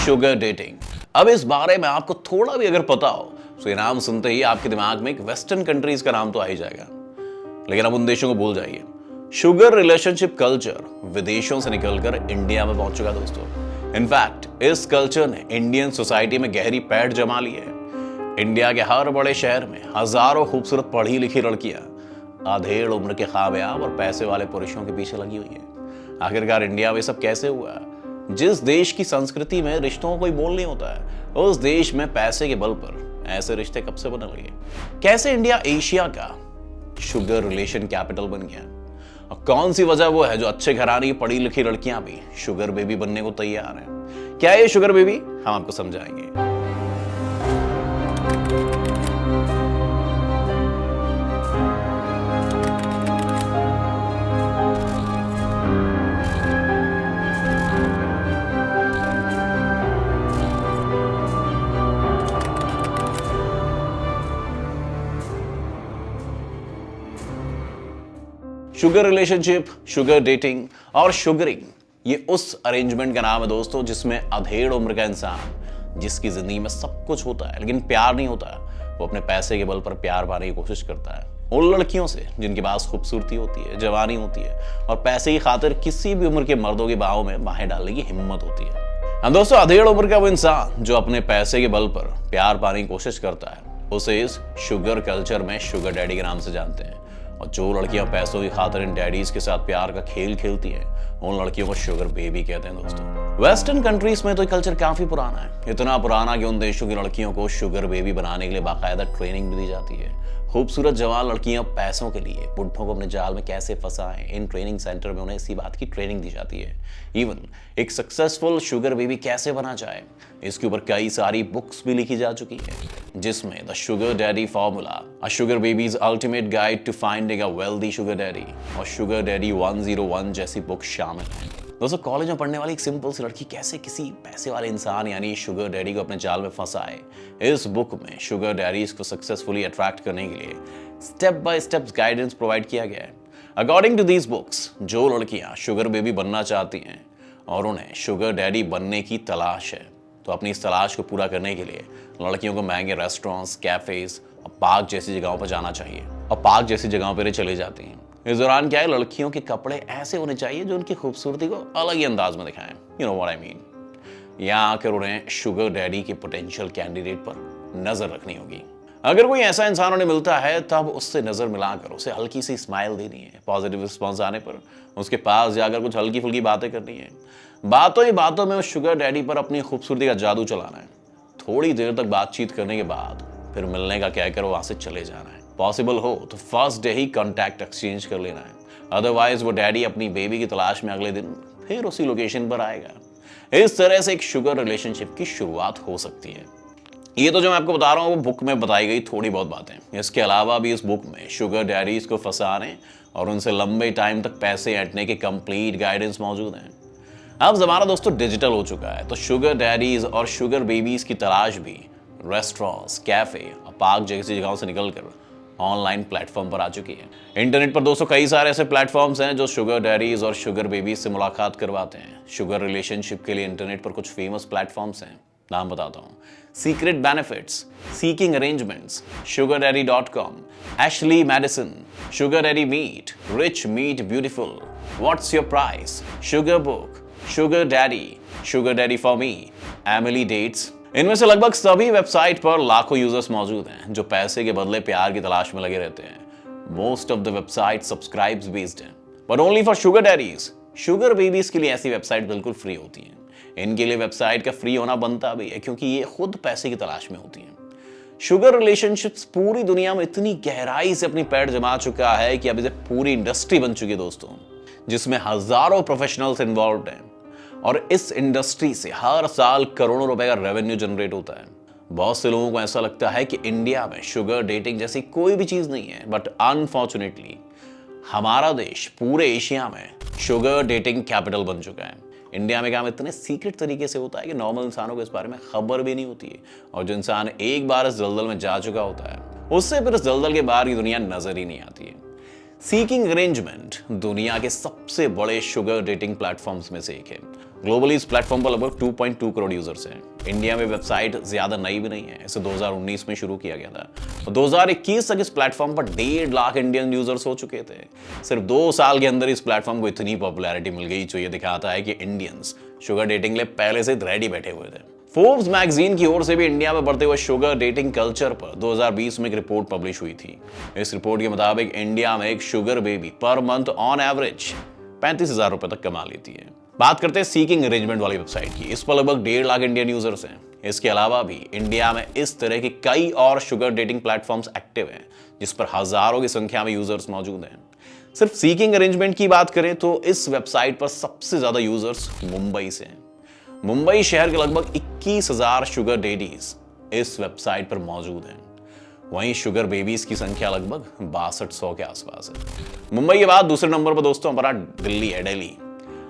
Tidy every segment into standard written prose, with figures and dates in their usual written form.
Sugar dating. अब इस बारे में आपको थोड़ा भी अगर पता हो तो ये नाम सुनते ही आपके दिमाग में एक वेस्टर्न कंट्रीज का नाम तो आ ही जाएगा, लेकिन अब उन देशों को भूल जाइए। शुगर रिलेशनशिप कल्चर विदेशों से निकलकर इंडिया में पहुंच चुका दोस्तों। इनफैक्ट इस कल्चर ने इंडियन सोसाइटी में गहरी पैठ जमा ली है। इंडिया के हर बड़े शहर में हजारों खूबसूरत पढ़ी लिखी लड़कियां आधेड़ उम्र के खाबयाब और पैसे वाले पुरुषों के पीछे लगी हुई है। आखिरकार इंडिया में सब कैसे हुआ? जिस देश की संस्कृति में रिश्तों का कोई मोल नहीं होता है, उस देश में पैसे के बल पर ऐसे रिश्ते कब से बनने लगे? कैसे इंडिया एशिया का शुगर रिलेशन कैपिटल बन गया? और कौन सी वजह वो है जो अच्छे घराने की पढ़ी लिखी लड़कियां भी शुगर बेबी बनने को तैयार हैं? क्या है ये शुगर बेबी? हम आपको समझाएंगे। शुगर रिलेशनशिप, शुगर डेटिंग और शुगरिंग, ये उस अरेंजमेंट का नाम है दोस्तों जिसमें अधेड़ उम्र का इंसान, जिसकी जिंदगी में सब कुछ होता है लेकिन प्यार नहीं होता, वो अपने पैसे के बल पर प्यार पाने की कोशिश करता है उन लड़कियों से जिनके पास खूबसूरती होती है, जवानी होती है और पैसे की खातिर किसी भी उम्र के मर्दों की बाहों में बाहें डालने की हिम्मत होती है। हम दोस्तों अधेड़ उम्र का वो इंसान जो अपने पैसे के बल पर प्यार पाने की कोशिश करता है, उसे इस शुगर कल्चर में शुगर डैडी के नाम से जानते हैं। और जो लड़कियां पैसों की खातिर इन डैडीज के साथ प्यार का खेल खेलती हैं, उन लड़कियों को शुगर बेबी कहते हैं दोस्तों। वेस्टर्न कंट्रीज में तो ये कल्चर काफी पुराना है, इतना पुराना कि उन देशों की लड़कियों को शुगर बेबी बनाने के लिए बाकायदा ट्रेनिंग भी दी जाती है। खूबसूरत जवान लड़कियां पैसों के लिए बुढ़ों को अपने जाल में कैसे फंसाएं, इन ट्रेनिंग सेंटर में उन्हें इसी बात की ट्रेनिंग दी जाती है। इवन एक सक्सेसफुल शुगर बेबी कैसे बना जाए, इसके ऊपर कई सारी बुक्स भी लिखी जा चुकी है, जिसमें the sugar daddy formula, a sugar babies ultimate guide to finding a wealthy sugar daddy और शुगर डैडी 101 जैसी बुक शामिल हैं। दोस्तों कॉलेज में पढ़ने वाली एक सिंपल सी लड़की कैसे किसी पैसे वाले इंसान यानी शुगर डैडी को अपने जाल में फंसाए, इस बुक में शुगर डैडीज को सक्सेसफुली अट्रैक्ट करने के लिए step by step guidance provide किया गया है। अकॉर्डिंग टू दीज बुक्स, जो लड़कियां शुगर बेबी बनना चाहती हैं और उन्हें शुगर डैडी बनने की तलाश है, तो अपनी इस तलाश को पूरा करने के लिए लड़कियों को महंगे रेस्टोरेंट्स, कैफेज और पार्क जैसी जगहों पर जाना चाहिए और पार्क जैसी जगहों पर चली जाती हैं। इस दौरान क्या है, लड़कियों के कपड़े ऐसे होने चाहिए जो उनकी खूबसूरती को अलग ही अंदाज में दिखाएं। You know what I mean. यहाँ आकर उन्हें शुगर डैडी के पोटेंशियल कैंडिडेट पर नजर रखनी होगी। अगर कोई ऐसा इंसान उन्हें मिलता है तब उससे नजर मिलाकर उसे हल्की सी स्माइल देनी है। पॉजिटिव रिस्पॉन्स आने पर उसके पास जाकर कुछ हल्की फुल्की बातें करनी है। बातों ही बातों में उस शुगर डैडी पर अपनी खूबसूरती का जादू चलाना है। थोड़ी देर तक बातचीत करने के बाद फिर मिलने का कहकर वहां से चले जाना है। पॉसिबल हो तो फर्स्ट डे ही कॉन्टैक्ट एक्सचेंज कर लेना है, अदरवाइज वो डैडी अपनी बेबी की तलाश में अगले दिन फिर उसी लोकेशन पर आएगा। इस तरह से एक शुगर रिलेशनशिप की शुरुआत हो सकती है। ये तो जो मैं आपको बता रहा हूँ वो बुक में बताई गई थोड़ी बहुत बातें। इसके अलावा भी इस बुक में शुगर डैडीज को फंसाने और उनसे लंबे टाइम तक पैसे ऐंठने के कंप्लीट गाइडेंस मौजूद हैं। अब जमाना दोस्तों डिजिटल हो चुका है, तो शुगर डैडीज और शुगर बेबीज की तलाश भी रेस्टोरेंट्स, कैफे और पार्क जैसी जगहों से निकलकर ऑनलाइन प्लेटफॉर्म पर आ चुकी है। इंटरनेट पर दोस्तों कई सारे ऐसे प्लेटफॉर्म्स हैं जो शुगर डैडीज और शुगर बेबीज से मुलाकात करवाते हैं। शुगर रिलेशनशिप के लिए इंटरनेट पर कुछ फेमस प्लेटफॉर्म्स हैं, नाम बताता हूँ। Secret benefits, seeking arrangements, sugardaddy.com, Ashley Madison, Sugar Daddy Meet, Rich Meet Beautiful, What's Your Price, Sugar Book, Sugar Daddy, Sugar Daddy for Me, Emily Dates। इनमें से लगभग सभी वेबसाइट पर लाखों यूजर्स मौजूद हैं जो पैसे के बदले प्यार की तलाश में लगे रहते हैं। Most of the website subscribes based हैं, but only for sugar daddies. Sugar babies के लिए ऐसी वेबसाइट बिल्कुल फ्री होती हैं। इनके लिए वेबसाइट का फ्री होना बनता भी है क्योंकि ये खुद पैसे की तलाश में होती हैं। शुगर रिलेशनशिप्स पूरी दुनिया में इतनी गहराई से अपनी पैर जमा चुका है कि अब इसे पूरी इंडस्ट्री बन चुकी है दोस्तों, जिसमें हजारों प्रोफेशनल्स इन्वॉल्व हैं और इस इंडस्ट्री से हर साल करोड़ों रुपए का रेवेन्यू जनरेट होता है। बहुत से लोगों को ऐसा लगता है कि इंडिया में शुगर डेटिंग जैसी कोई भी चीज नहीं है, बट अनफॉर्चुनेटली हमारा देश पूरे एशिया में शुगर डेटिंग कैपिटल बन चुका है। इंडिया में काम इतने सीक्रेट तरीके से होता है कि नॉर्मल इंसानों को इस बारे में खबर भी नहीं होती है, और जो इंसान एक बार इस दलदल में जा चुका होता है उससे फिर इस दलदल के बाहर की दुनिया नजर ही नहीं आती है। सीकिंग अरेंजमेंट दुनिया के सबसे बड़े शुगर डेटिंग प्लेटफॉर्म्स में से एक है। ग्लोबली इस प्लेटफॉर्म पर लगभग 2.2 करोड़ यूजर्स हैं। इंडिया में वेबसाइट ज्यादा नई भी नहीं है, इसे 2019 में शुरू किया गया था और 2021 तक इस प्लेटफॉर्म पर 1.5 लाख इंडियन यूजर्स हो चुके थे। सिर्फ 2 साल के अंदर इस प्लेटफॉर्म को इतनी पॉपुलैरिटी मिल गई जो ये दिखाता है कि इंडियंस शुगर डेटिंग के लिए पहले से रेडी बैठे हुए थे। फोर्ब्स मैगजीन की ओर से भी इंडिया में बढ़ते हुए शुगर डेटिंग कल्चर पर 2020 में एक रिपोर्ट पब्लिश हुई थी। इस रिपोर्ट के मुताबिक इंडिया में एक sugar baby per month on average 35,000 रुपए तक कमा लेती है। बात करते हैं सीकिंग अरेंजमेंट वाली वेबसाइट की। इस पर लगभग 1.5 लाख इंडियन यूजर्स हैं। इसके अलावा भी इंडिया में इस तरह की कई और शुगर डेटिंग प्लेटफॉर्म्स एक्टिव हैं जिस पर हजारों की संख्या में यूजर्स मौजूद हैं। सिर्फ सीकिंग अरेंजमेंट की बात करें तो इस वेबसाइट पर सबसे ज्यादा यूजर्स मुंबई से हैं। मुंबई शहर के लगभग 21,000 शुगर डेडीज इस वेबसाइट पर मौजूद हैं। वहीं शुगर बेबीज की संख्या लगभग 6200 के आसपास है। मुंबई के बाद दूसरे नंबर पर दोस्तों हमारा दिल्ली है।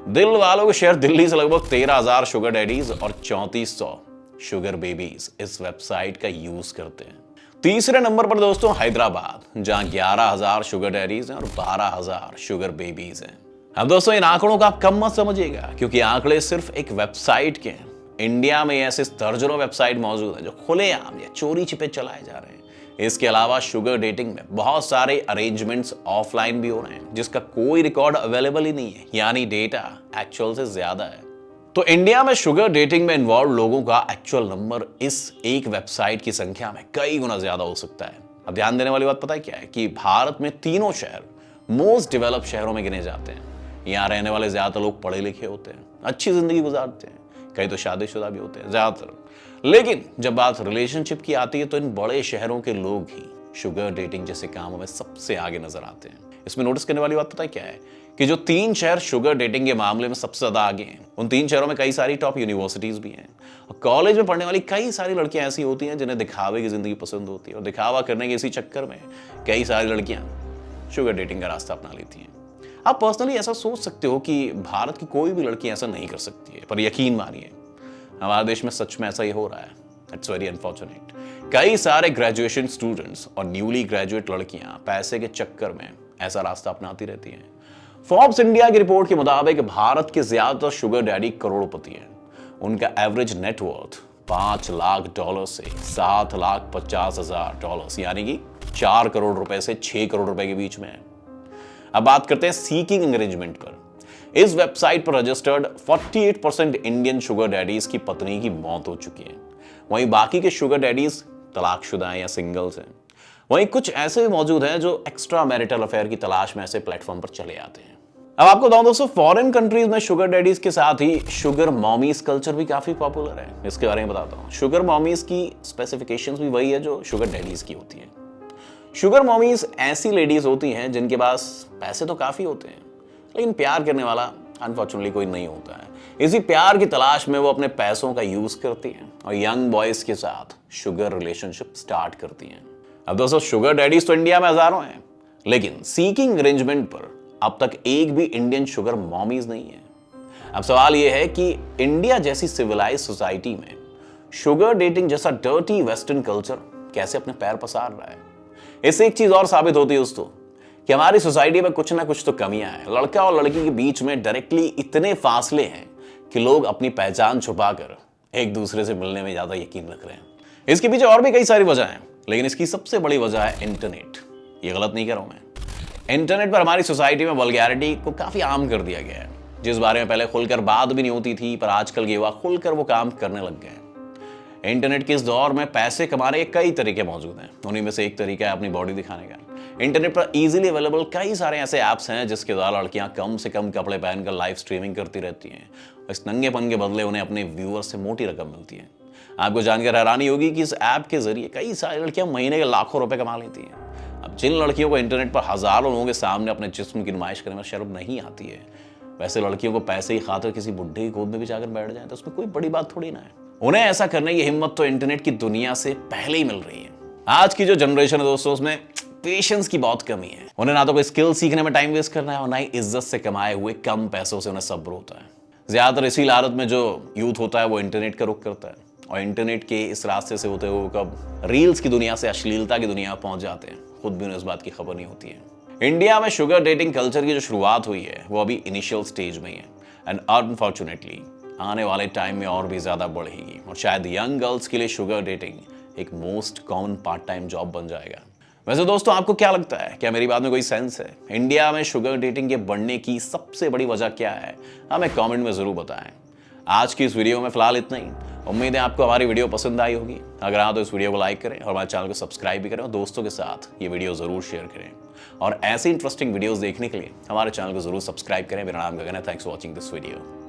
दिल वालों के शहर दिल्ली से लगभग 13,000 शुगर डैडीज और 3400 शुगर बेबीज इस वेबसाइट का यूज करते हैं। तीसरे नंबर पर दोस्तों हैदराबाद, जहां 11,000 शुगर डैडीज हैं और 12,000 शुगर बेबीज हैं। अब दोस्तों इन आंकड़ों का आप कम मत समझिएगा क्योंकि आंकड़े सिर्फ एक वेबसाइट के हैं। इंडिया में ऐसे दर्जनों वेबसाइट मौजूद हैं जो खुलेआम या चोरी छिपे चलाए जा रहे हैं। इसके अलावा शुगर डेटिंग में बहुत सारे अरेंजमेंट्स ऑफलाइन भी हो रहे हैं जिसका कोई रिकॉर्ड अवेलेबल ही नहीं है, यानी डेटा एक्चुअल से ज्यादा है। तो इंडिया में शुगर डेटिंग में इन्वॉल्व लोगों का एक्चुअल नंबर इस एक वेबसाइट की संख्या में कई गुना ज्यादा हो सकता है। अब ध्यान देने वाली बात पता है क्या है कि भारत में तीनों शहर मोस्ट डेवलप्ड शहरों में गिने जाते हैं। यहाँ रहने वाले ज्यादातर लोग पढ़े लिखे होते हैं, अच्छी जिंदगी गुजारते हैं, कई तो शादीशुदा भी होते हैं ज्यादातर। लेकिन जब बात रिलेशनशिप की आती है तो इन बड़े शहरों के लोग ही शुगर डेटिंग जैसे कामों में सबसे आगे नजर आते हैं। इसमें नोटिस करने वाली बात पता है क्या है कि जो 3 शहर शुगर डेटिंग के मामले में सबसे ज्यादा आगे हैं, उन 3 शहरों में कई सारी टॉप यूनिवर्सिटीज भी हैं और कॉलेज में पढ़ने वाली कई सारी लड़कियां ऐसी होती हैं जिन्हें दिखावे की जिंदगी पसंद होती है और दिखावा करने के इसी चक्कर में कई सारी लड़कियां शुगर डेटिंग का रास्ता अपना लेती हैं। आप पर्सनली ऐसा सोच सकते हो कि भारत की कोई भी लड़की ऐसा नहीं कर सकती है, पर यकीन मानिए हमारे देश में सच में ऐसा ही हो रहा है। It's very unfortunate. कई सारे ग्रेजुएशन स्टूडेंट्स और न्यूली ग्रेजुएट लड़कियां पैसे के चक्कर में ऐसा रास्ता अपनाती रहती हैं। फोर्ब्स इंडिया की रिपोर्ट के मुताबिक भारत के ज्यादातर शुगर डैडी करोड़पति हैं। उनका एवरेज नेटवर्थ $5 लाख से $7,50,000 यानी कि 4 करोड़ रुपए से 6 करोड़ रुपए के बीच में है। अब बात करते हैं सीकिंग अरेंजमेंट पर। इस वेबसाइट पर रजिस्टर्ड 48% इंडियन शुगर डैडीज की पत्नी की मौत हो चुकी है। वहीं बाकी के शुगर डैडीज तलाकशुदा हैं या सिंगल्स हैं। वहीं कुछ ऐसे भी मौजूद हैं जो एक्स्ट्रा मैरिटल अफेयर की तलाश में ऐसे प्लेटफॉर्म पर चले आते हैं। अब आपको बताऊं दोस्तों, फॉरेन कंट्रीज में शुगर डैडीज के साथ ही शुगर मॉमीज कल्चर भी काफी पॉपुलर है। इसके बारे में बताता हूं। शुगर मॉमीज की स्पेसिफिकेशंस भी वही है जो शुगर डैडीज की होती है। शुगर मॉमीज ऐसी लेडीज होती हैं जिनके पास पैसे तो काफी होते हैं लेकिन प्यार करने वाला अनफॉर्चुनेटली कोई नहीं होता है। इसी प्यार की तलाश में वो अपने पैसों का यूज करती हैं और यंग बॉयज के साथ शुगर रिलेशनशिप स्टार्ट करती हैं। अब दोस्तों शुगर डैडीज तो इंडिया में हजारों हैं लेकिन सीकिंग अरेंजमेंट पर अब तक एक भी इंडियन शुगर मॉमीज नहीं है। अब सवाल यह है कि इंडिया जैसी सिविलाइज सोसाइटी में शुगर डेटिंग जैसा डर्टी वेस्टर्न कल्चर कैसे अपने पैर पसार रहा है। इससे एक चीज और साबित होती है दोस्तों कि हमारी सोसाइटी में कुछ ना कुछ तो कमियां हैं। लड़का और लड़की के बीच में डायरेक्टली इतने फासले हैं कि लोग अपनी पहचान छुपाकर एक दूसरे से मिलने में ज्यादा यकीन रख रहे हैं। इसके पीछे और भी कई सारी वजह हैं लेकिन इसकी सबसे बड़ी वजह है इंटरनेट। ये गलत नहीं कह रहा हूं मैं। इंटरनेट पर हमारी सोसाइटी में वल्गैरिटी को काफी आम कर दिया गया है, जिस बारे में पहले खुलकर बात भी नहीं होती थी, पर आजकल के युवा खुलकर वो काम करने लग गए हैं। इंटरनेट के इस दौर में पैसे कमाने के कई तरीके मौजूद हैं। उन्हीं में से एक तरीका है अपनी बॉडी दिखाने का। इंटरनेट पर इजीली अवेलेबल कई सारे ऐसे ऐप्स हैं जिसके द्वारा लड़कियां कम से कम कपड़े पहनकर लाइव स्ट्रीमिंग करती रहती हैं। इस नंगेपन के बदले उन्हें अपने व्यूअर्स से मोटी रकम मिलती है। आपको जानकर हैरानी होगी कि इस ऐप के जरिए कई सारी लड़कियां महीने के लाखों रुपए कमा लेती हैं। अब जिन लड़कियों को इंटरनेट पर हजारों लोगों के सामने अपने जिस्म की नुमाइश करने में शर्म नहीं आती है, वैसे लड़कियों को पैसे की खातिर किसी बुढ़े की गोद में भी जाकर बैठ जाए तो उसमें कोई बड़ी बात थोड़ी ना है। उन्हें ऐसा करने की हिम्मत तो इंटरनेट की दुनिया से पहले ही मिल रही है। आज की जो जनरेशन है दोस्तों, उसमें पेशेंस की बहुत कमी है। उन्हें ना तो कोई स्किल सीखने में टाइम वेस्ट करना है और ना ही इज्जत से कमाए हुए कम पैसों से उन्हें सब्र होता है। ज्यादातर इसी लालच में जो यूथ होता है वो इंटरनेट का रुख करता है और इंटरनेट के इस रास्ते से होते हुए कब रील्स की दुनिया से अश्लीलता की दुनिया में पहुंच जाते हैं, खुद भी उन्हें इस बात की खबर नहीं होती है। इंडिया में शुगर डेटिंग कल्चर की जो शुरुआत हुई है वो अभी इनिशियल स्टेज में ही है एंड अनफॉर्चुनेटली आने वाले टाइम में और भी ज्यादा बढ़ेगी और शायद यंग गर्ल्स के लिए शुगर डेटिंग एक most common part time job बन जाएगा। वैसे दोस्तों आपको क्या लगता है, क्या मेरी बात में कोई सेंस है? इंडिया में शुगर डेटिंग के बढ़ने की सबसे बड़ी वजह क्या है? हमें कमेंट में जरूर बताएं। आज की इस वीडियो में फिलहाल इतना ही। उम्मीद है आपको हमारी वीडियो पसंद आई होगी। अगर हाँ तो इस वीडियो को लाइक करें और हमारे चैनल को सब्सक्राइब भी करें और दोस्तों के साथ ये वीडियो जरूर शेयर करें। और ऐसे इंटरेस्टिंग वीडियोस देखने के लिए हमारे चैनल को जरूर सब्सक्राइब करें। मेरा नाम गगन है। Thanks for watching this video.